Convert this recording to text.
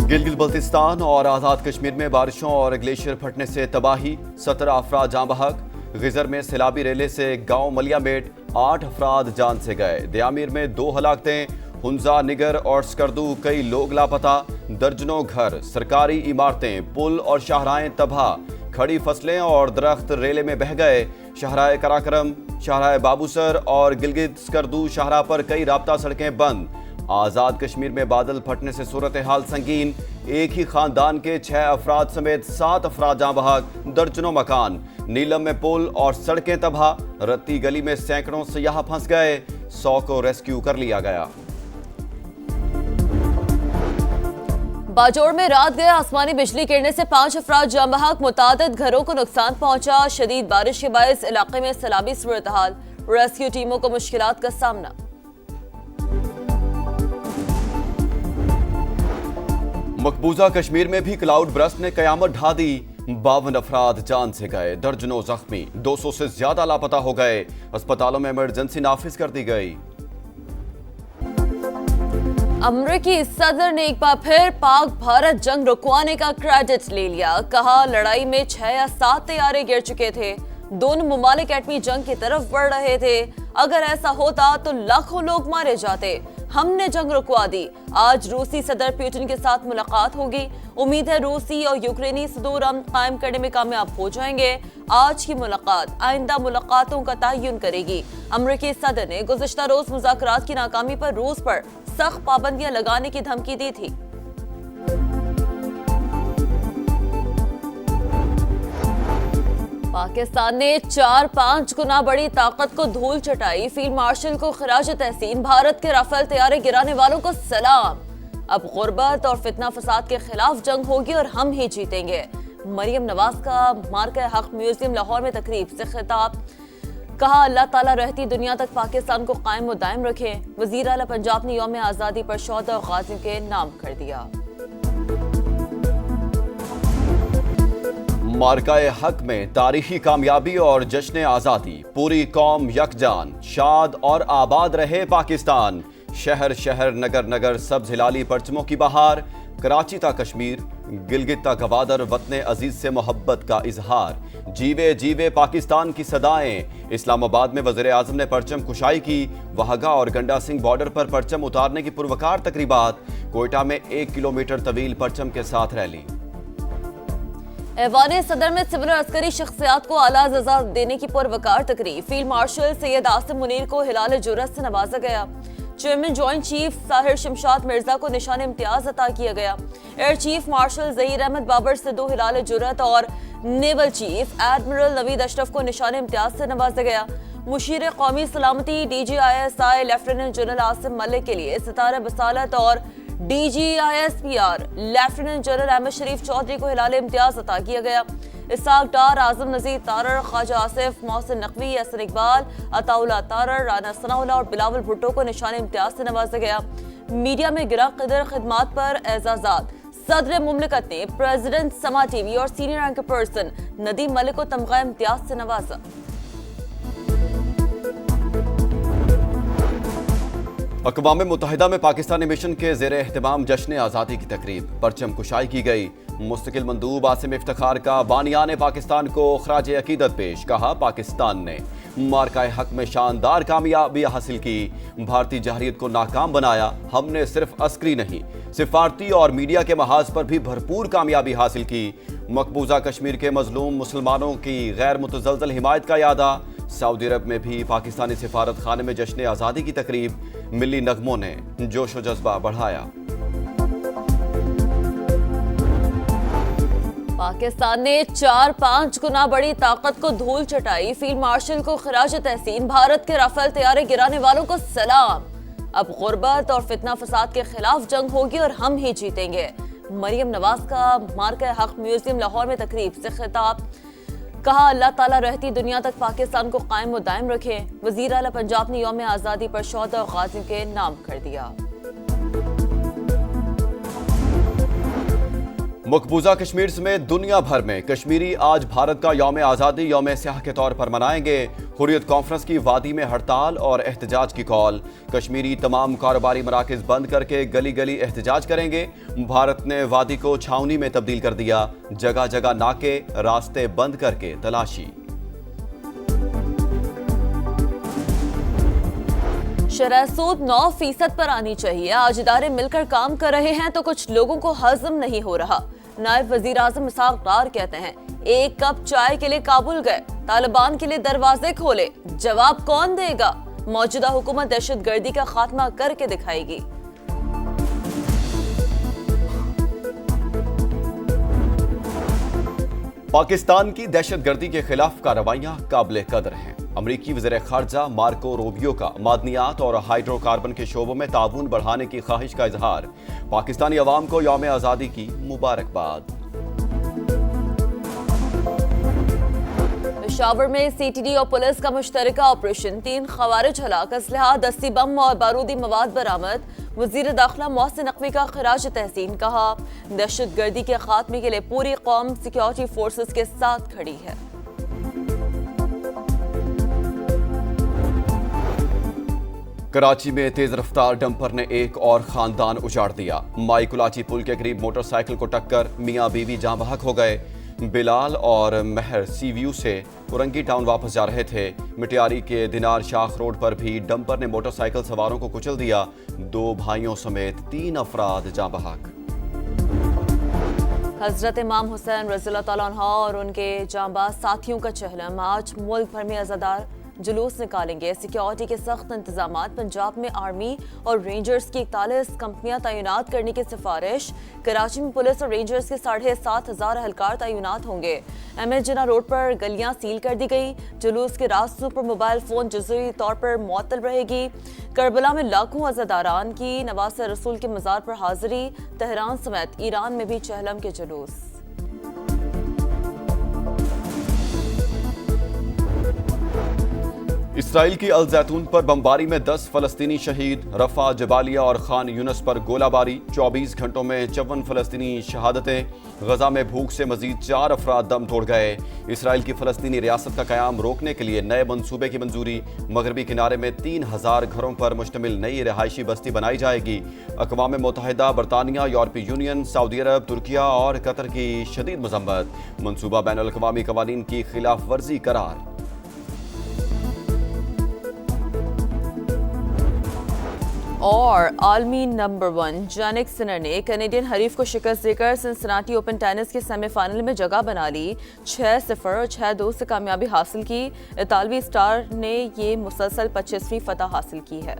गिलगित बल्तिस्तान और आज़ाद कश्मीर में बारिशों और ग्लेशियर फटने से तबाही, 17 अफराद जाँ बहक। गिजर में सैलाबी रेले से गांव मलियामेट 8 अफराद जान से गए। दयामीर में 2 हलाकतें, हुंजा, निगर और स्कर्दू कई लोग लापता। दर्जनों घर, सरकारी इमारतें, पुल और शाहराएं तबाह। खड़ी फसलें और दरख्त रेले में बह गए। शाहराए कराकरम, शाहराए बाबूसर और गिलगित स्कर्दू शाहरा पर कई राब्ता सड़कें बंद। आज़ाद कश्मीर में बादल फटने से सूरत हाल संगीन। एक ही खानदान के 6 अफराद समेत 7 अफराद जाँ बहक। दर्जनों मकान, नीलम में पुल और सड़कें तबाह। रत्ती गली में सैकड़ों सयाह फंस गए। 100 को रेस्क्यू कर लिया गया। बाजौर में रात गए आसमानी बिजली गिरने से 5 अफराद जाँ बहक। मुतादिद घरों को नुकसान पहुंचा। शदीद बारिश के बायस इलाके में सैलाबी सूरत हाल। रेस्क्यू टीमों को मुश्किलात का सामना। मकबूजा कश्मीर में भी क्लाउड बर्स्ट ने कयामत ढा दी। 52 अफराद जान से गए, दर्जनों जख्मी, 200 से ज्यादा लापता हो गए। अस्पतालों में इमरजेंसी नाफिज कर दी गई। अमरीकी सदर ने एक बार फिर पाक भारत जंग रुकवाने का क्रेडिट ले लिया। कहा लड़ाई में 6 या 7 तैयारे गिर चुके थे। दोनों मुमालिक एटमी जंग की तरफ बढ़ रहे थे। अगर ऐसा होता तो लाखों लोग मारे जाते। हमने जंग रुकवा दी। आज रूसी सदर पुतिन के साथ मुलाकात होगी। उम्मीद है रूसी और यूक्रेनी सदूर अमन कायम करने में कामयाब हो जाएंगे। आज की मुलाकात आइंदा मुलाकातों का तयन करेगी। अमरीकी सदर ने गुज़िश्ता रोज मुज़ाकरात की नाकामी पर रूस पर सख्त पाबंदियां लगाने की धमकी दी थी। पाकिस्तान ने 4-5 गुना बड़ी ताकत को धूल चटाई। फील्ड मार्शल को खिराज तहसीन। भारत के राफेल तैयारे गिराने वालों को सलाम। अब गुर्बत और फितना फसाद के खिलाफ जंग होगी और हम ही जीतेंगे। मरियम नवाज का मार्का हक म्यूजियम लाहौर में तकरीब से खिताब। कहा अल्लाह ताला रहती दुनिया तक पाकिस्तान को कायम व दायम रखे। वजीर आला पंजाब ने यौम आज़ादी पर शौहदा और गाजियों के नाम कर दिया। मार्काए हक में तारीखी कामयाबी और जश्न आज़ादी। पूरी कौम यकजान, शाद और आबाद रहे पाकिस्तान। शहर शहर, नगर नगर, सब्ज हिलाली परचमों की बहार। कराची ता कश्मीर, गिलगित ता गवादर, वतन अजीज से मोहब्बत का इजहार। जीवे जीवे पाकिस्तान की सदाएं। इस्लामाबाद में वज़ीर आज़म ने परचम कुशाई की। वहगा और गंडा सिंह बॉर्डर पर परचम उतारने की पुरवकार तकरीबात। कोयटा में 1 किलोमीटर तवील परचम के साथ रैली। ऐवान सदर में सिविल और अस्करी शख्सियात को आला जजा देने की पुरवकार तकरीब। फील्ड मार्शल सैयद आसिम मुनीर को हिलाल जुर्रत से नवाजा गया। Chairman joint chief Sahir Shamshad Mirza को निशान इम्तियाज अता किया गया। Air chief marshal Zaheer Ahmed Babar Sidhu Hilal Jurrat और naval chief admiral Naveed Ashraf को निशान इम्तियाज से नवाजा गया। मुशीर कौमी सलामती DGISI lieutenant general Asim Malik के लिए सितारा बसालत और DGISPR लेफ्टिनेंट जनरल अहमद शरीफ चौधरी को हिलाल इम्तियाज अता किया गया। इसाक डार, आजम नजीर तारर, ख्वाजा आसिफ, मोहसिन नकवी, हसन इकबाल, अताउल्लाह तारर, राना सनाउल्लाह और बिलावल भुट्टो को निशान इम्तियाज से नवाजा गया। मीडिया में गिरा कदर खिदमात पर एजाजात। सदर मुमलिकत ने प्रेसिडेंट समा TV और senior anchor person Nadeem Malik को तमगा इम्तियाज से नवाजा। अक़वाम मुत्तहिदा में पाकिस्तानी मिशन के ज़ेर एहतमाम जश्न आज़ादी की तकरीब। परचम कुशाई की गई। मुस्तकिल मंदूब आसिम इफ्तिखार का बानियान पाकिस्तान को खराज अकीदत पेश। कहा पाकिस्तान ने मार्काए हक में शानदार कामयाबी हासिल की। भारतीय जहरीत को नाकाम बनाया। हमने सिर्फ अस्करी नहीं, सिफारती और मीडिया के महाज पर भी भरपूर कामयाबी हासिल की। मकबूजा कश्मीर के मजलूम मुसलमानों की गैर मुतज़लज़ल हिमायत का यादा। सऊदी अरब में भी पाकिस्तानी सिफारत खाने में जश्न आज़ादी की तकरीब। मिली नगमों ने जोश व जज्बा बढ़ाया। पाकिस्तान ने 4-5 गुना बड़ी ताकत को धूल चटाई। फील्ड मार्शल को खिराज तहसीन। भारत के राफेल तैयारे गिराने वालों को सलाम। अब गुर्बत और फितना फसाद के खिलाफ जंग होगी और हम ही जीतेंगे। मरियम नवाज का मार्का हक म्यूजियम लाहौर में तकरीब से खिताब। कहा अल्लाह ताला रहती दुनिया तक पाकिस्तान को कायम व दायम रखे। वजीर आला पंजाब ने यौम आज़ादी पर शौहदा और गाजियों के नाम कर दिया। मकबूजा कश्मीर समेत दुनिया भर में कश्मीरी आज भारत का यौम आज़ादी यौम स्याह के तौर पर मनाएंगे। हुर्रियत कॉन्फ्रेंस की वादी में हड़ताल और एहतजाज की कॉल। कश्मीरी तमाम कारोबारी मराकज़ बंद करके गली गली एहतजाज करेंगे। भारत ने वादी को छावनी में तब्दील कर दिया। जगह जगह नाके, रास्ते बंद करके तलाशी। शरह सूद 9% पर आनी चाहिए। आज इदारे मिलकर काम कर रहे हैं तो कुछ लोगों को हजम नहीं हो रहा। नायब वजीर आजम इसहाक डार कहते हैं, एक कप चाय के लिए काबुल गए, तालिबान के लिए दरवाजे खोले, जवाब कौन देगा? मौजूदा हुकूमत दहशत गर्दी का खात्मा करके दिखाएगी। पाकिस्तान की दहशत गर्दी के खिलाफ कार्रवाइयां काबिल कदर हैं। अमरीकी वज़ीर खारजा मार्को रूबियो का मादनियात और हाइड्रोकार्बन के शोबों में ताउन बढ़ाने की ख्वाहिश का इजहार। पाकिस्तानी अवाम को यौम आज़ादी की मुबारकबाद। पेशावर में सीटीडी और पुलिस का मुश्तरका ऑपरेशन, 3 खवारिज हलाक, असलहा, दस्ती बम और बारूदी मवाद बरामद। वज़ीर दाखिला मोहसिन नकवी का खिराज तहसीन, कहा दहशत गर्दी के खात्मे के लिए पूरी कौम सिक्योरिटी फोर्सेस के साथ खड़ी है। कराची में तेज रफ्तार डंपर ने एक और खानदान उजाड़ दिया। माई कुलाची पुल के करीब मोटरसाइकिल को टक्कर, मियां बीवी जाँ बहक हो गए। बिलाल और महर सी व्यू से उरंगी टाउन वापस जा रहे थे। मिटियारी के दिनार शाख रोड पर भी डंपर ने मोटरसाइकिल सवारों को कुचल दिया। 2 भाइयों समेत 3 अफराद जाँ बहक। हजरत इमाम हुसैन रज़ियल्लाहु तआला अन्हु और उनके जांबाज साथियों का चहलम। आज मुल्क भर में अज़ादार जुलूस निकालेंगे। सिक्योरिटी के सख्त इंतजामात। पंजाब में आर्मी और रेंजर्स की 41 कंपनियां तैनात करने की सिफारिश। कराची में पुलिस और रेंजर्स के 7,500 एहलकार तैनात होंगे। एमएच जिना रोड पर गलियां सील कर दी गई। जुलूस के रास्तों पर मोबाइल फोन जुज़वी तौर पर मुअत्तल रहेगी। करबला में लाखों अज़ादारान की नवासे रसूल के मज़ार पर हाजिरी। तेहरान समेत ईरान में भी चहलम के जुलूस। इसराइल की अल जैतून पर बमबारी में 10 फलस्तीनी शहीद। रफा, जबालिया और खान यूनस पर गोलाबारी। 24 घंटों में 54 फलस्तीनी शहादतें। गजा में भूख से मजीद 4 अफराद दम तोड़ गए। इसराइल की फलस्तीनी रियासत का कयाम रोकने के लिए नए मंसूबे की मंजूरी। मगरबी किनारे में 3000 घरों पर मुश्तमिल नई रिहायशी बस्ती बनाई जाएगी। अक़वाम मुत्तहिदा, बरतानिया, यूरोपीय यूनियन, सऊदी अरब, तुर्किया और कतर की शदीद मजम्मत। मंसूबा बैनुल अक़वामी क़वानीन की खिलाफ वर्जी करार। और आलमी नंबर 1 जानिक सिनर ने कैनेडियन हरीफ को शिकस्त देकर सिंसिनाटी ओपन टेनिस के सेमीफाइनल में जगह बना ली। 6-0 और 6-2 से कामयाबी हासिल की। इतालवी स्टार ने ये मुसलसल 25वीं फतह हासिल की है।